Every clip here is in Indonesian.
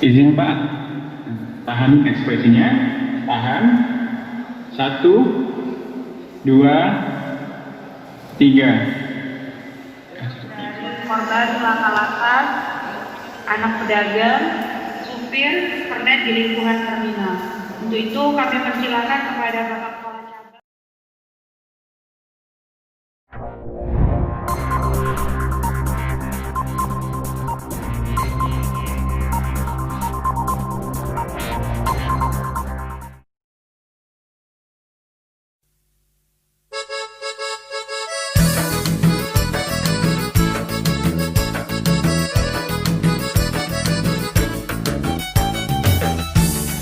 Izin Pak, tahan ekspresinya, tahan. 1, 2, 3. Korban laka-laka, anak pedagang, supir, kernet di lingkungan terminal. Untuk itu kami persilakan kepada Bapak Kepala Cabang.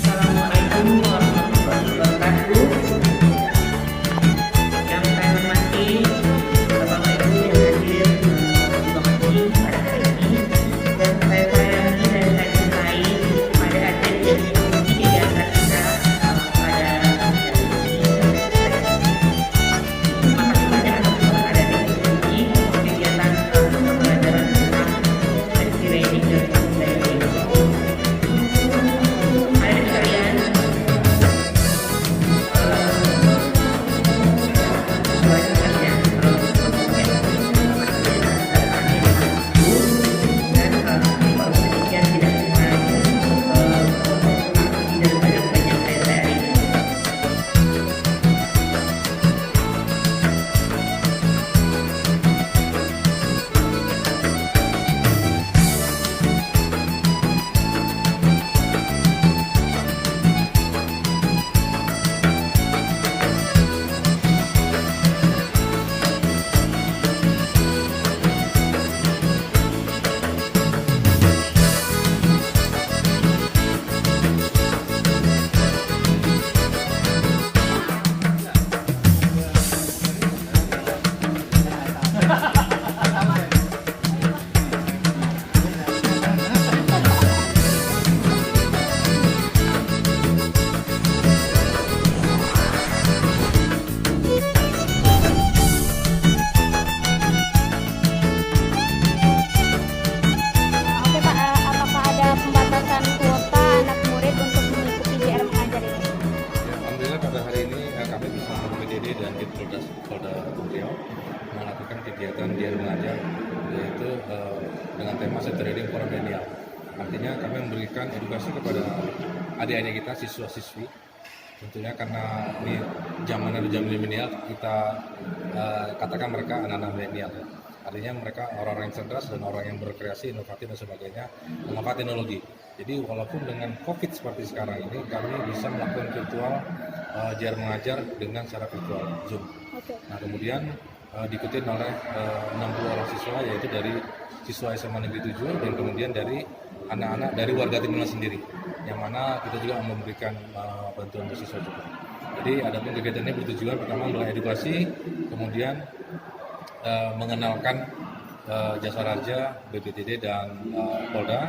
Assalamualaikum warahmatullahi wabarakatuh. Yang saya hormati Bapak Ibu yang hadir di ruangan ini pada hari ini, dan saya sayangi dan saya cintai pada adik yang mengikuti kegiatan kita pada hari ini. Terima kasih banyak atas kepada adik yang mengikuti kegiatan pembelajaran tentang safety riding dan safety driving. Adik sekalian, Oke Pak, apakah ada pembatasan kuota anak murid untuk mengikuti JR Mengajar ini? Ya, alhamdulillah pada hari ini kami bersama BPTD dan Ditpolda Polda Riau melakukan kegiatan JR Mengajar, yaitu dengan tema Safety Riding for Millennial. Artinya kami memberikan edukasi kepada adik-adik kita, siswa-siswi. Tentunya karena ini zaman milenial, kita katakan mereka anak-anak milenial ya. Artinya mereka orang-orang yang cerdas dan orang yang berkreasi, inovatif dan sebagainya, memanfaat teknologi. Jadi walaupun dengan COVID seperti sekarang ini, kami bisa melakukan virtual JR Mengajar dengan secara virtual Zoom. Oke. Nah kemudian diikuti oleh 60 orang siswa, yaitu dari siswa SMA Negeri 7 dan kemudian dari anak-anak dari warga Timur sendiri, yang mana kita juga memberikan bantuan untuk siswa juga. Jadi adapun kegiatan ini bertujuan pertama mengedukasi, kemudian mengenalkan jasa raja, BPTD dan Polda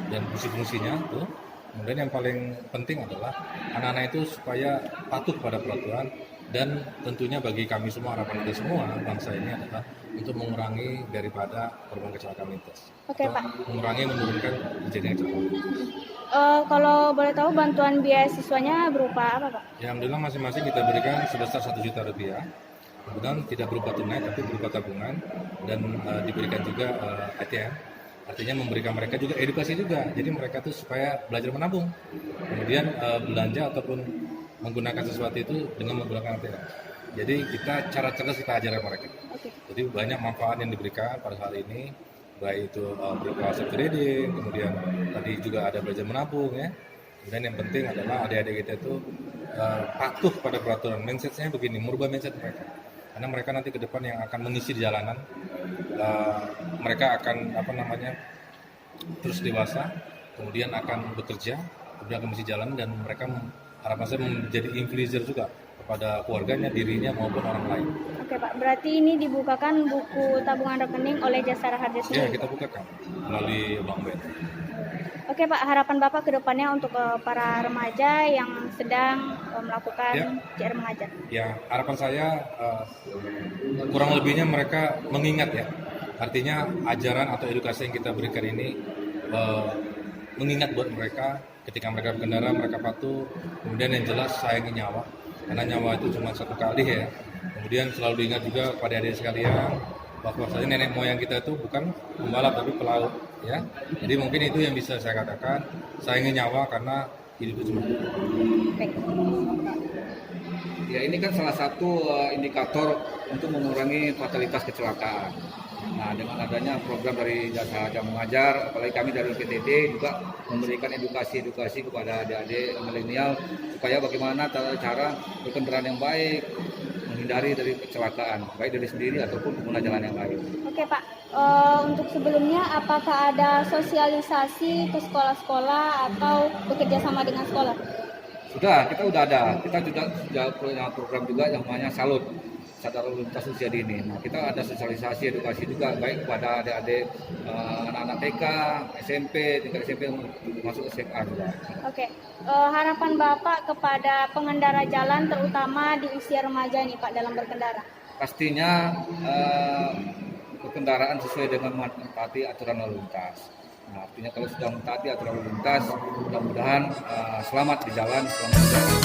dan fungsi-fungsinya tuh. Kemudian yang paling penting adalah anak-anak itu supaya patuh pada peraturan, dan tentunya bagi kami semua, harapan kita semua bangsa ini adalah untuk mengurangi daripada korban kecelakaan lintas. Oke, Atau Pak. menurunkan kejadian kecelakaan lintas. Kalau boleh tahu bantuan biaya siswanya berupa apa Pak? Ya, alhamdulillah masing-masing kita berikan sebesar Rp1 juta. Kemudian tidak berupa tunai tapi berupa tabungan, dan diberikan juga ATM. Artinya memberikan mereka juga edukasi juga. Jadi mereka tuh supaya belajar menabung. Kemudian belanja ataupun menggunakan sesuatu itu dengan menggunakan ATM. Jadi kita cara cerdas kita ajarkan mereka. Oke. Jadi banyak manfaat yang diberikan pada saat ini, baik itu berupa safety riding, kemudian tadi juga ada belajar menabung ya. Kemudian yang penting adalah adik-adik kita itu patuh pada peraturan. Mindsetnya begini, merubah mindset mereka. Karena mereka nanti ke depan yang akan mengisi di jalanan, mereka akan terus dewasa, kemudian akan bekerja, kemudian akan mengisi jalan, dan mereka harapan saya menjadi influencer juga kepada keluarganya, dirinya maupun orang lain. Oke Pak, berarti ini dibukakan buku tabungan rekening oleh Jasara Harja Ya, sendiri? kita bukakan melalui Bank BNI. Oke Pak, harapan Bapak ke depannya untuk para remaja yang sedang melakukan JR Mengajar? Ya, harapan saya kurang lebihnya mereka mengingat ya, Artinya ajaran atau edukasi yang kita berikan ini mengingat buat mereka ketika mereka berkendara mereka patuh, kemudian yang jelas sayangi nyawa karena nyawa itu cuma satu kali ya. Kemudian selalu diingat juga pada adik sekalian bahwasanya nenek moyang kita itu bukan pembalap tapi pelaut ya. Jadi mungkin itu yang bisa saya katakan, sayangi nyawa karena hidup itu cuma. Ya ini kan salah satu indikator untuk mengurangi fatalitas kecelakaan. Nah dengan adanya program dari Jasa Raja Mengajar, apalagi kami dari PTT juga memberikan edukasi kepada adik-adik milenial supaya bagaimana cara berkendaraan yang baik, menghindari dari kecelakaan, baik dari sendiri ataupun pengguna jalan yang lain. Oke Pak, untuk sebelumnya apakah ada sosialisasi ke sekolah-sekolah atau bekerja sama dengan sekolah? Sudah, kita sudah punya program juga yang namanya Salut, Sadar Lalu Lintas Usia Dini. Nah, kita ada sosialisasi, edukasi juga baik kepada adik-adik anak-anak TK, SMP, tingkat SMP masuk SMA juga. Oke, harapan Bapak kepada pengendara jalan terutama di usia remaja nih Pak dalam berkendara? Pastinya berkendaraan sesuai dengan mentaati aturan lalu lintas. Nah, artinya kalau sudah mentaati aturan lalu lintas, mudah-mudahan selamat di jalan, selamat di jalan.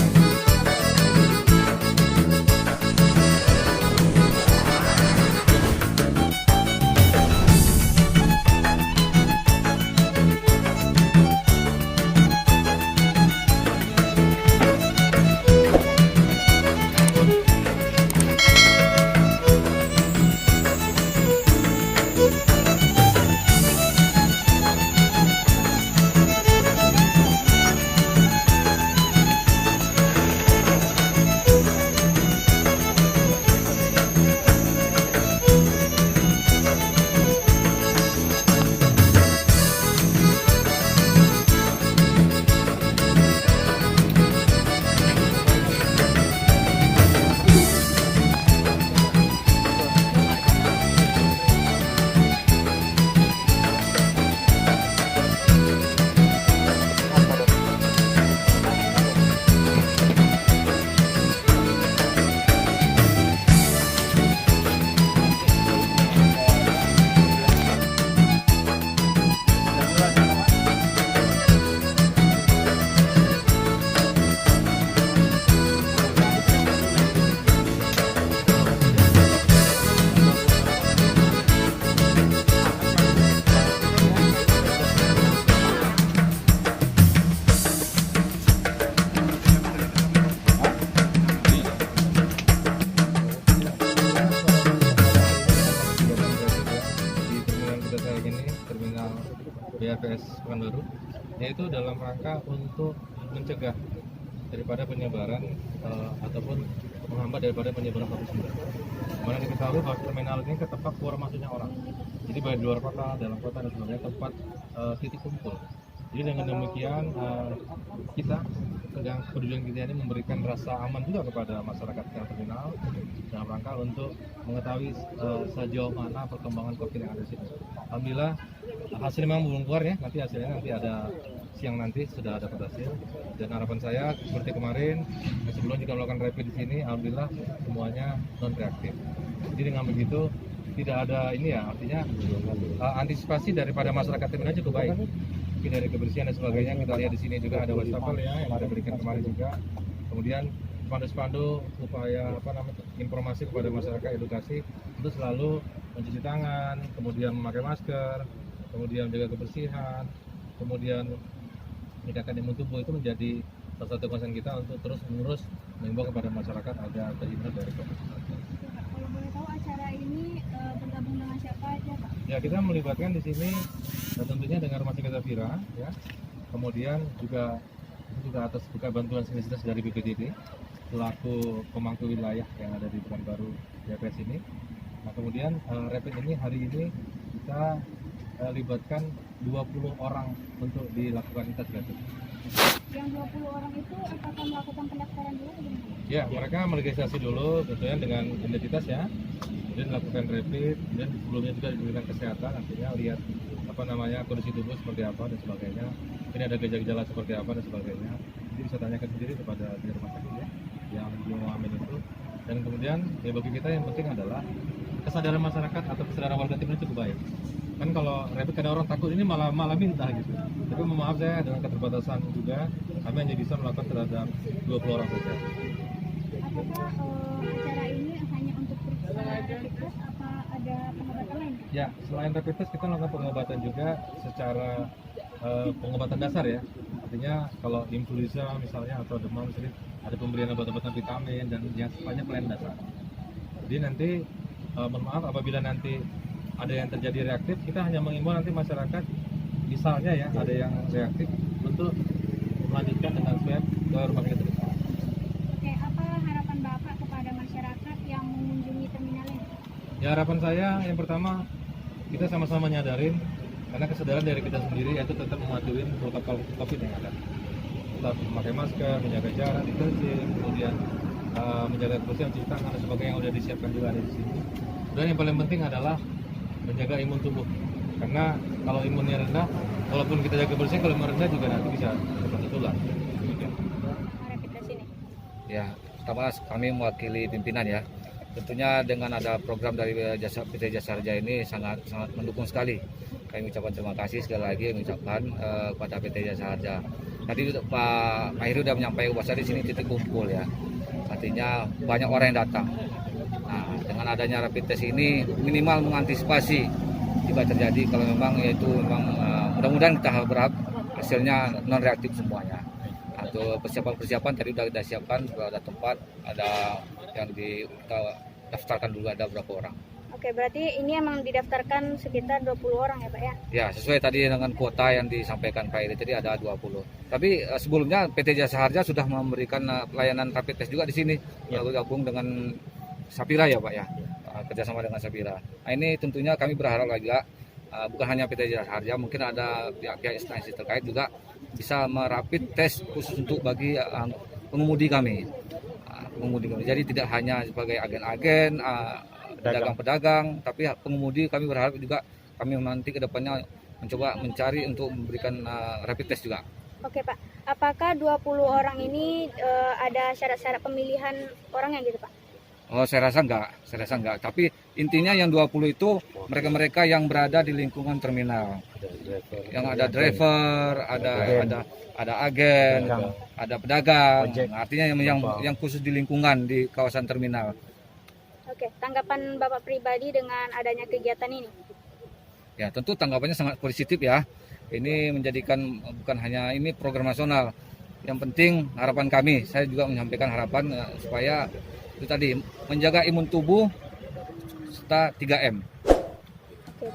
BRPS Pekanbaru, yaitu dalam rangka untuk mencegah daripada penyebaran ataupun menghambat daripada penyebaran COVID-19. Mana diketahui bahwa terminal ini ke tempat keluar masuknya orang, jadi baik di luar kota, dalam kota dan sebagainya tempat titik kumpul. Jadi dengan demikian kita sedang kepedulian kita ini memberikan rasa aman juga kepada masyarakat yang terminal dalam rangka untuk mengetahui sejauh mana perkembangan COVID yang ada di sini. Alhamdulillah hasilnya memang belum keluar ya, hasilnya ada siang nanti sudah dapat hasil, dan harapan saya seperti kemarin sebelum juga melakukan rapid di sini, alhamdulillah semuanya non reaktif. Jadi dengan begitu tidak ada ini ya, artinya antisipasi daripada masyarakat terminal cukup baik. Mungkin dari kebersihan dan sebagainya kita lihat di sini juga ada wastafel ya yang ada berikan kemarin juga. Kemudian spanduk-spanduk upaya informasi kepada masyarakat, edukasi untuk selalu mencuci tangan, kemudian memakai masker, kemudian menjaga kebersihan, kemudian meningkatkan imun tubuh, itu menjadi salah satu concern kita untuk terus menerus mengimbau kepada masyarakat agar terhindar dari COVID-19. Kalau boleh tahu acara ini bergabung dengan siapa aja Pak? Ya, kita melibatkan di sini tentunya dengan Rumah Sakit Zafira ya. Kemudian juga atas berkat bantuan sinergitas dari BPTD selaku pemangku wilayah yang ada di Pekanbaru BPS ini. Nah, kemudian rapid ini hari ini kita libatkan 20 orang untuk dilakukan investigasi. Yang 20 orang itu apakah melakukan pendaftaran dulu? Ya, mereka meregistrasi dulu tentunya dengan identitas ya, kemudian dilakukan rapid, dan sebelumnya juga diberikan kesehatan, artinya lihat kondisi tubuh seperti apa dan sebagainya, ini ada gejala-gejala seperti apa dan sebagainya. Jadi bisa tanyakan sendiri kepada di rumah sakit ya, yang mengambil itu. Dan kemudian ya bagi kita yang penting adalah kesadaran masyarakat atau kesadaran warga timur cukup baik. Kan kalau rapid kadang orang takut ini malah minta gitu. Tapi mohon maaf saya dengan keterbatasan juga kami hanya bisa melakukan terhadap 20 orang saja. Apakah acara ini hanya untuk periksa rapid test apa ada pengobatan lain? Ya, selain rapid test kita melakukan pengobatan juga secara pengobatan dasar ya. Artinya kalau influenza misalnya atau demam misalnya ada pemberian obat-obatan vitamin dan yang sifatnya pelayanan dasar. Jadi nanti mohon maaf apabila nanti ada yang terjadi reaktif, kita hanya mengimbau nanti masyarakat misalnya ya ada yang reaktif untuk melanjutkan dengan swab ke rumah sakit terdekat. Oke, apa harapan Bapak kepada masyarakat yang mengunjungi terminal ini? Ya harapan saya yang pertama kita sama-sama nyadarin karena kesadaran dari kita sendiri yaitu tetap mematuhi protokol COVID yang ada. Tetap memakai masker, menjaga jarak, distancing, kemudian menjaga kebersihan, cuci tangan dan sebagainya yang sudah disiapkan juga ada di sini. Dan yang paling penting adalah menjaga imun tubuh. Karena kalau imunnya rendah, walaupun kita jaga kebersihan, kalau imun rendah juga nanti bisa tertular. Rapid test ini. Ya, pertama kami mewakili pimpinan ya. Tentunya dengan ada program dari PT Jasa Harja ini sangat mendukung sekali. Kami ucapkan terima kasih sekali lagi mengucapkan kepada PT Jasa Harja. Tadi Pak Heru sudah menyampaikan bahwa di sini titik kumpul ya. Artinya banyak orang yang datang. Nah, dengan adanya rapid test ini minimal mengantisipasi jika terjadi kalau memang mudah-mudahan kita berharap hasilnya non reaktif semuanya. Atau persiapan tadi sudah kita siapkan, sudah ada tempat, ada yang kita daftarkan dulu ada berapa orang. Oke, berarti ini emang didaftarkan sekitar 20 orang ya Pak ya? Ya, sesuai tadi dengan kuota yang disampaikan Pak Eri tadi ada 20. Tapi sebelumnya PT Jasa Harja sudah memberikan pelayanan rapid test juga di sini. Bergabung dengan Sapira ya Pak ya, kerjasama dengan Sapira. Nah, ini tentunya kami berharap juga bukan hanya PT Jasa Harja, mungkin ada pihak-pihak instansi terkait juga bisa merapid tes khusus untuk bagi pengemudi kami. Jadi tidak hanya sebagai agen-agen, pedagang-pedagang, tapi pengemudi kami berharap juga kami nanti ke depannya mencoba mencari untuk memberikan rapid test juga. Oke Pak, apakah 20 orang ini ada syarat-syarat pemilihan orangnya gitu Pak? Oh, saya rasa enggak. Tapi intinya yang 20 itu mereka-mereka yang berada di lingkungan terminal. Yang ada driver, ada agen, ada pedagang. Artinya yang khusus di lingkungan di kawasan terminal. Oke, tanggapan Bapak pribadi dengan adanya kegiatan ini? Ya, tentu tanggapannya sangat positif ya. Ini menjadikan bukan hanya ini program nasional. Yang penting harapan kami, saya juga menyampaikan harapan supaya itu tadi menjaga imun tubuh serta 3M. Oke,